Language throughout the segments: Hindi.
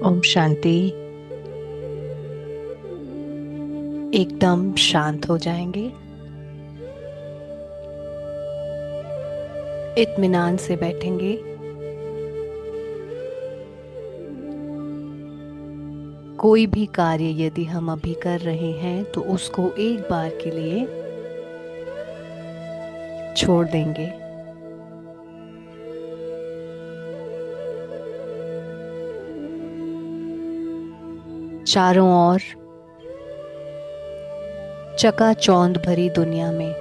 ओम शांति। एकदम शांत हो जाएंगे। इत्मीनान से बैठेंगे। कोई भी कार्य यदि हम अभी कर रहे हैं तो उसको एक बार के लिए छोड़ देंगे। चारों ओर चकाचौंध भरी दुनिया में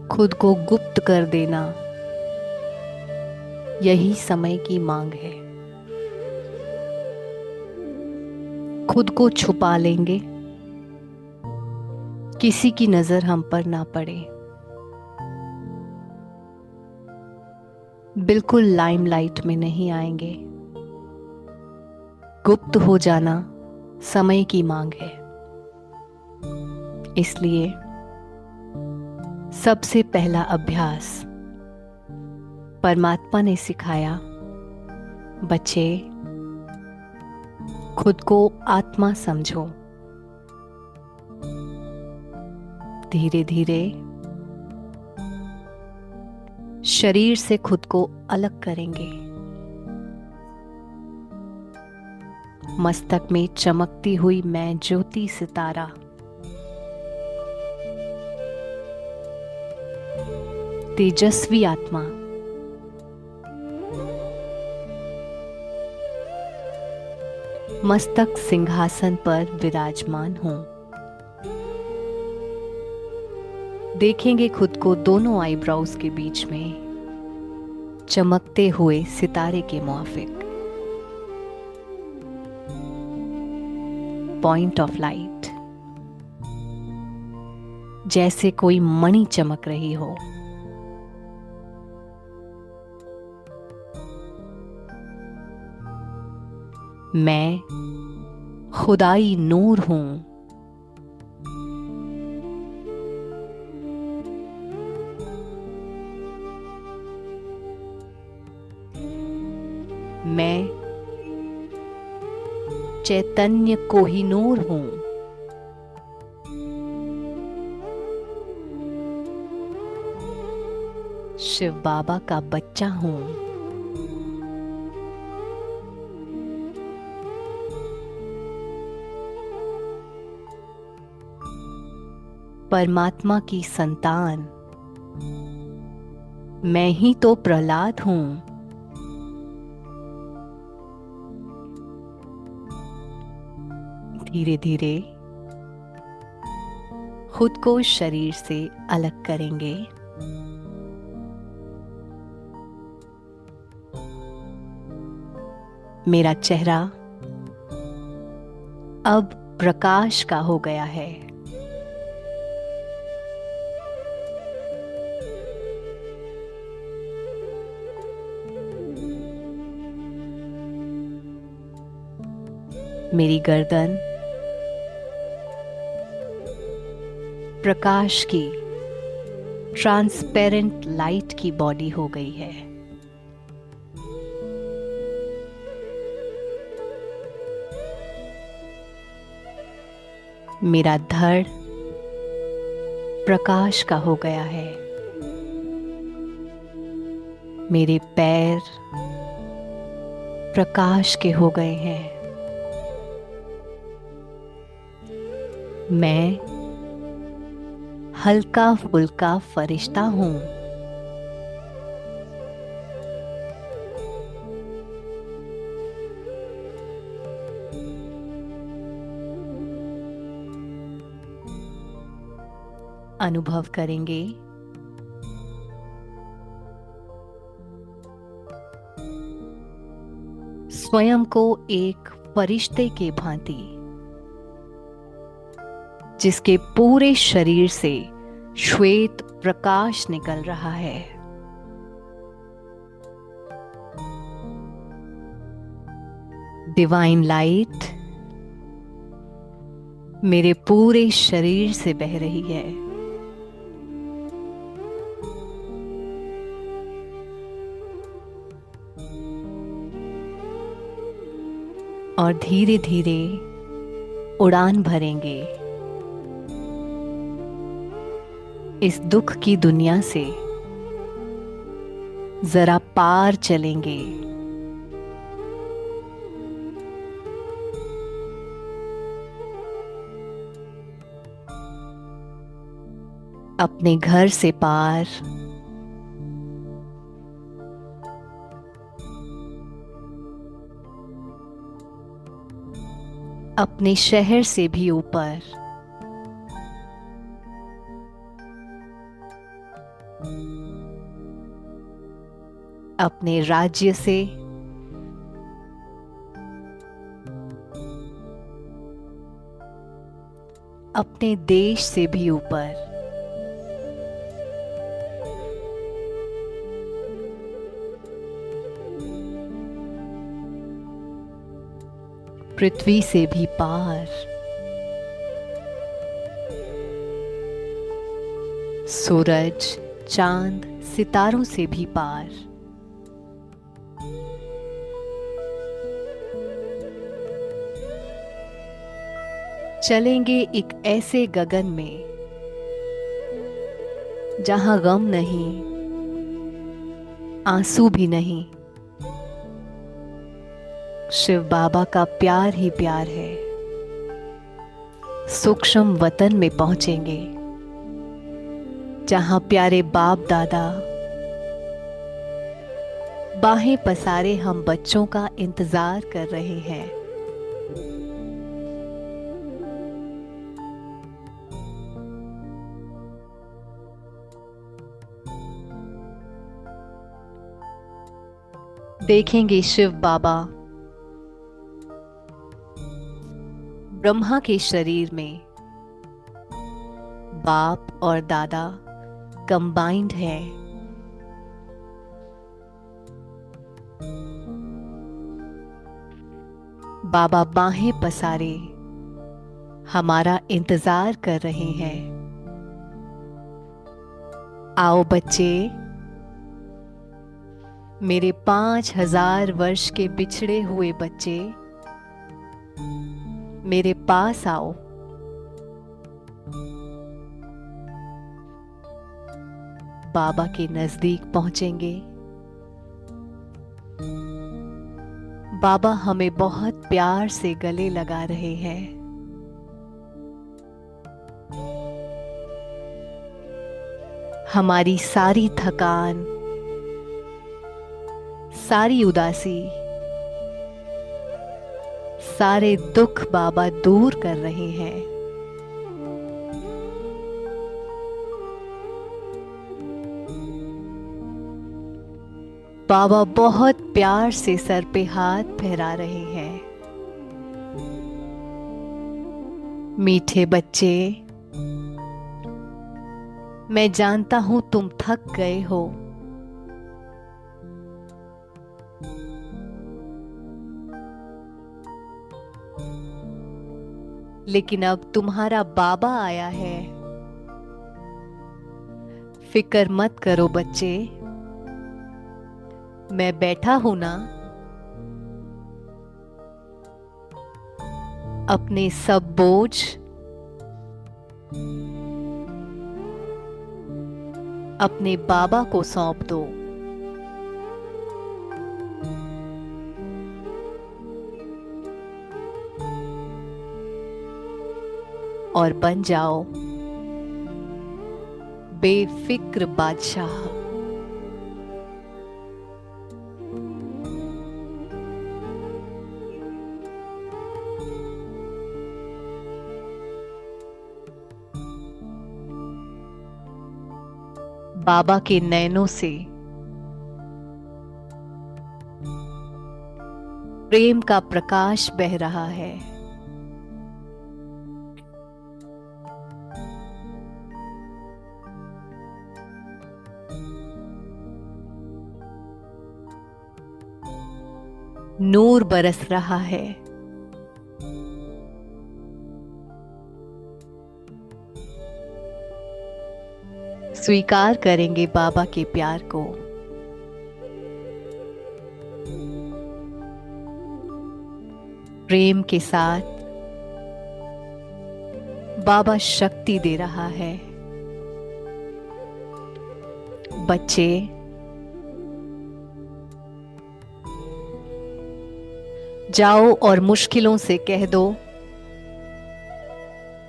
खुद को गुप्त कर देना, यही समय की मांग है। खुद को छुपा लेंगे, किसी की नजर हम पर ना पड़े। बिल्कुल लाइमलाइट में नहीं आएंगे। गुप्त हो जाना समय की मांग है। इसलिए सबसे पहला अभ्यास परमात्मा ने सिखाया, बच्चे खुद को आत्मा समझो। धीरे धीरे शरीर से खुद को अलग करेंगे। मस्तक में चमकती हुई मैं ज्योति सितारा तेजस्वी आत्मा मस्तक सिंहासन पर विराजमान हूं। देखेंगे खुद को दोनों आईब्रोज के बीच में चमकते हुए सितारे के मुआफिक। पॉइंट ऑफ लाइट, जैसे कोई मणि चमक रही हो। मैं खुदाई नूर हूं। मैं चैतन्य कोहिनूर हूं। शिव बाबा का बच्चा हूं। परमात्मा की संतान मैं ही तो प्रहलाद हूं। धीरे धीरे खुद को शरीर से अलग करेंगे। मेरा चेहरा अब प्रकाश का हो गया है। मेरी गर्दन प्रकाश की ट्रांसपेरेंट लाइट की बॉडी हो गई है। मेरा धड़ प्रकाश का हो गया है। मेरे पैर प्रकाश के हो गए हैं। मैं हल्का फुल्का फरिश्ता हूं। अनुभव करेंगे स्वयं को एक फरिश्ते के भांति, जिसके पूरे शरीर से श्वेत प्रकाश निकल रहा है। डिवाइन लाइट मेरे पूरे शरीर से बह रही है। और धीरे धीरे उड़ान भरेंगे इस दुख की दुनिया से, जरा पार चलेंगे। अपने घर से पार, अपने शहर से भी ऊपर, अपने राज्य से, अपने देश से भी ऊपर, पृथ्वी से भी पार, सूरज, चांद, सितारों से भी पार। चलेंगे एक ऐसे गगन में जहां गम नहीं, आंसू भी नहीं, शिव बाबा का प्यार ही प्यार है। सूक्ष्म वतन में पहुंचेंगे जहां प्यारे बाप दादा बाहें पसारे हम बच्चों का इंतजार कर रहे हैं। देखेंगे शिव बाबा ब्रह्मा के शरीर में बाप और दादा कंबाइंड है। बाबा बाहें पसारे हमारा इंतजार कर रहे हैं। आओ बच्चे, मेरे 5000 वर्ष के बिछड़े हुए बच्चे, मेरे पास आओ। बाबा के नजदीक पहुंचेंगे। बाबा हमें बहुत प्यार से गले लगा रहे हैं। हमारी सारी थकान, सारी उदासी, सारे दुख बाबा दूर कर रहे हैं। बाबा बहुत प्यार से सर पे हाथ फेरा रहे हैं। मीठे बच्चे, मैं जानता हूं तुम थक गए हो, लेकिन अब तुम्हारा बाबा आया है। फिक्र मत करो बच्चे, मैं बैठा हूं ना। अपने सब बोझ, अपने बाबा को सौंप दो। और बन जाओ बेफिक्र बादशाह। बाबा के नैनों से प्रेम का प्रकाश बह रहा है। नूर बरस रहा है। स्वीकार करेंगे बाबा के प्यार को। प्रेम के साथ बाबा शक्ति दे रहा है। बच्चे, जाओ और मुश्किलों से कह दो,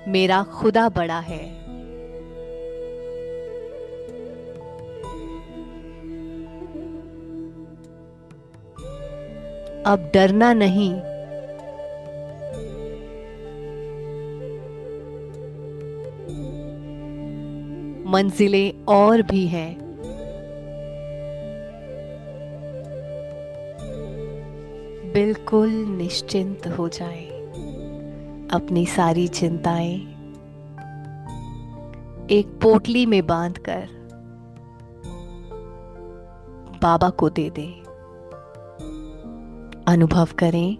मेरा खुदा बड़ा है। अब डरना नहीं, मंजिलें और भी हैं। बिल्कुल निश्चिंत हो जाए। अपनी सारी चिंताएं एक पोटली में बांधकर बाबा को दे दें। अनुभव करें,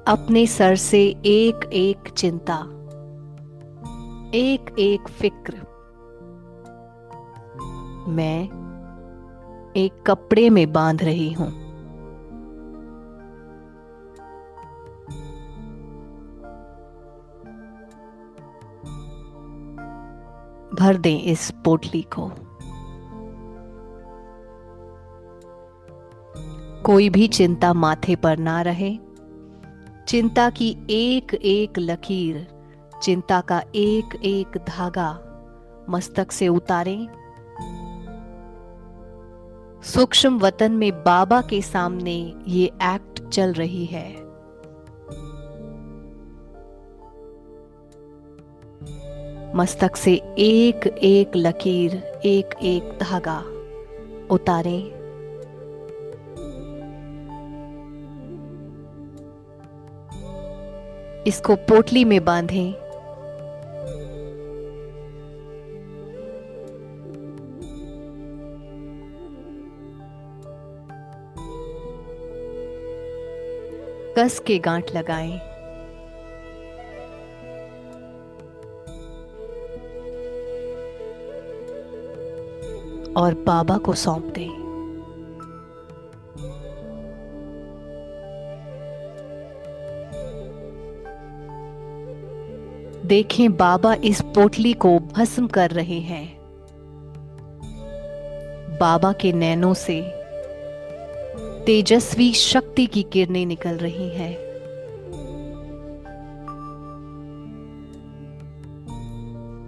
अपने सर से एक एक चिंता, एक एक फिक्र मैं एक कपड़े में बांध रही हूं। भर दें इस पोटली को। कोई भी चिंता माथे पर ना रहे। चिंता की एक एक लकीर, चिंता का एक एक धागा मस्तक से उतारें। सूक्ष्म वतन में बाबा के सामने ये एक्ट चल रही है। मस्तक से एक एक लकीर, एक एक धागा उतारें। इसको पोटली में बांधें। कस के गांठ लगाएं। और बाबा को सौंप दें। देखें, बाबा इस पोटली को भस्म कर रहे हैं। बाबा के नैनों से तेजस्वी शक्ति की किरणें निकल रही हैं।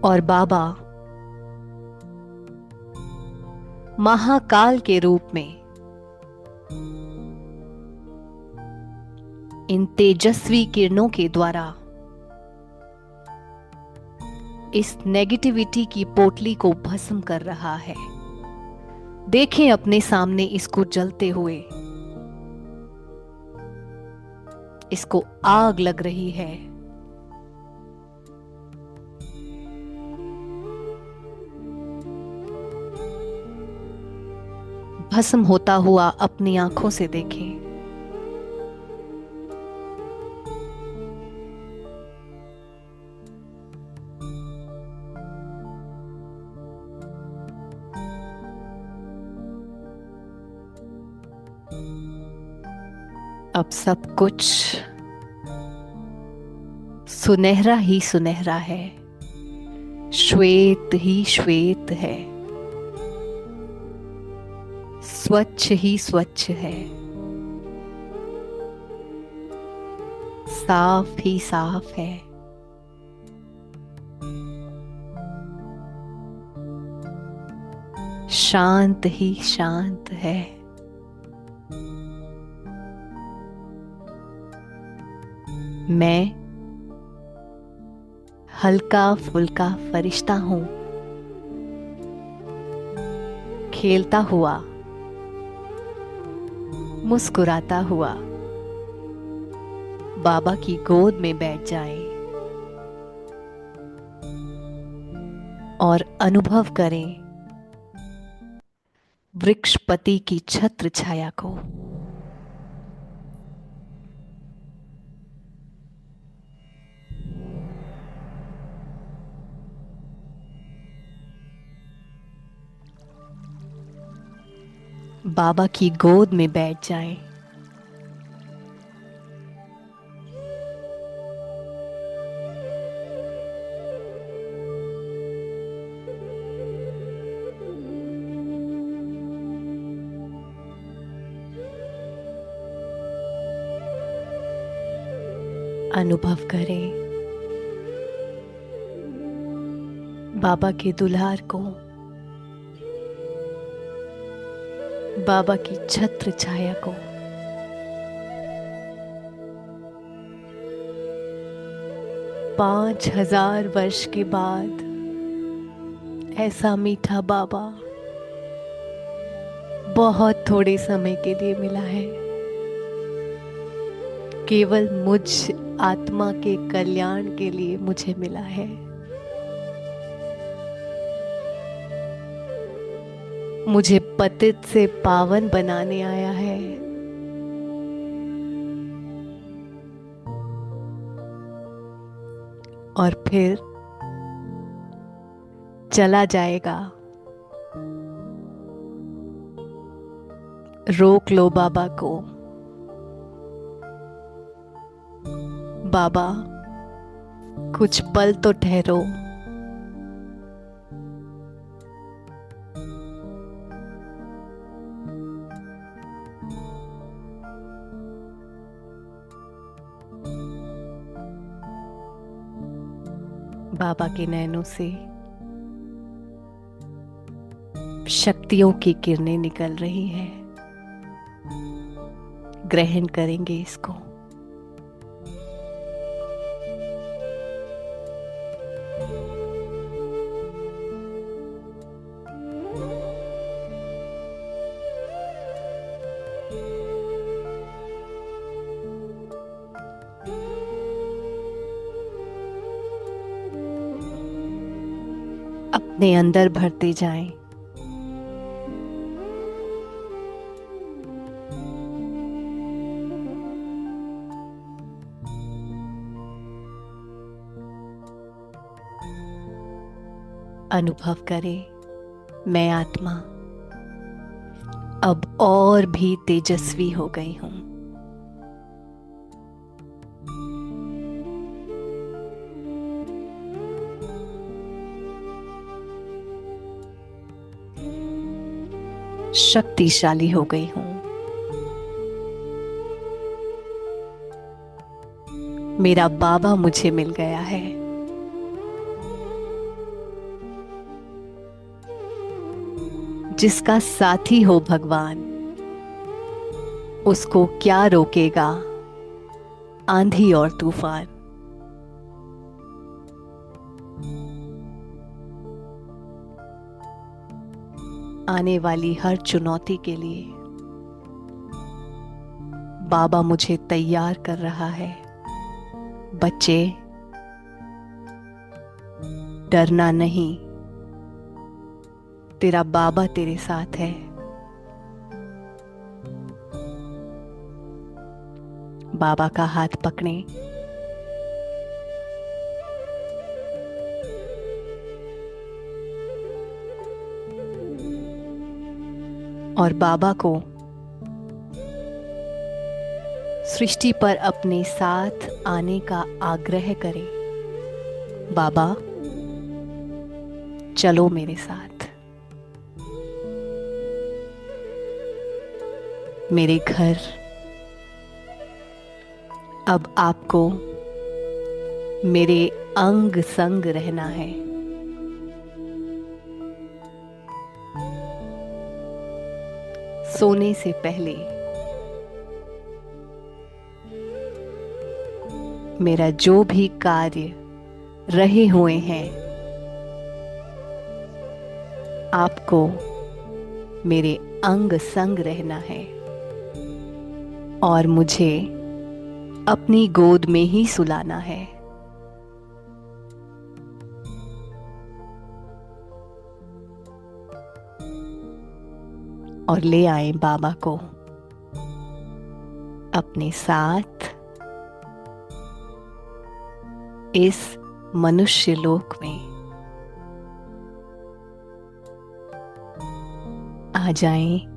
और बाबा महाकाल के रूप में इन तेजस्वी किरणों के द्वारा इस नेगेटिविटी की पोटली को भस्म कर रहा है। देखें अपने सामने इसको जलते हुए। इसको आग लग रही है। भस्म होता हुआ अपनी आंखों से देखें। अब सब कुछ सुनहरा ही सुनहरा है, श्वेत ही श्वेत है, स्वच्छ ही स्वच्छ है, साफ ही साफ है। शांत ही शांत है। मैं हल्का फुल्का फरिश्ता हूं, खेलता हुआ, मुस्कुराता हुआ बाबा की गोद में बैठ जाएं और अनुभव करें वृक्षपति की छत्र छाया को। बाबा की गोद में बैठ जाएं। अनुभव करें बाबा के दुलार को, बाबा की छत्र छाया को। पांच 5000 वर्ष के बाद ऐसा मीठा बाबा बहुत थोड़े समय के लिए मिला है। केवल मुझ आत्मा के कल्याण के लिए मुझे मिला है। मुझे पतित से पावन बनाने आया है। और फिर चला जाएगा। रोक लो बाबा को। बाबा कुछ पल तो ठहरो। बाबा के नैनों से शक्तियों की किरणें निकल रही हैं। ग्रहण करेंगे इसको। अपने अंदर भरते जाएं। अनुभव करें मैं आत्मा अब और भी तेजस्वी हो गई हूं। शक्तिशाली हो गई हूं। मेरा बाबा मुझे मिल गया है। जिसका साथी हो भगवान, उसको क्या रोकेगा आंधी और तूफान। आने वाली हर चुनौती के लिए बाबा मुझे तैयार कर रहा है। बच्चे, डरना नहीं, तेरा बाबा तेरे साथ है। बाबा का हाथ पकड़ें। और बाबा को सृष्टि पर अपने साथ आने का आग्रह करें। बाबा चलो मेरे साथ। मेरे घर अब आपको मेरे अंग संग रहना है। सोने से पहले मेरा जो भी कार्य रहे हुए हैं, आपको मेरे अंग संग रहना है और मुझे अपनी गोद में ही सुलाना है। और ले आए बाबा को अपने साथ इस मनुष्य लोक में। आ जाएं,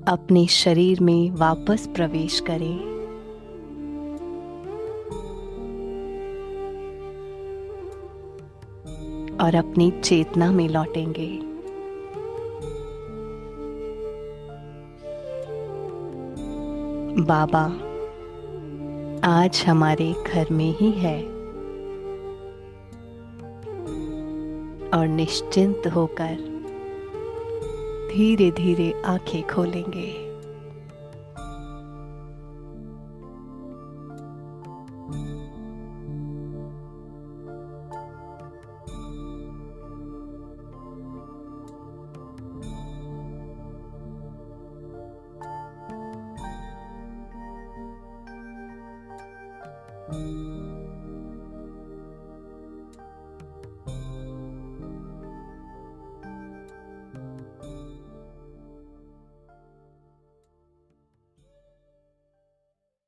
अपने शरीर में वापस प्रवेश करें। और अपनी चेतना में लौटेंगे। बाबा आज हमारे घर में ही है और निश्चिंत होकर धीरे धीरे आंखें खोलेंगे।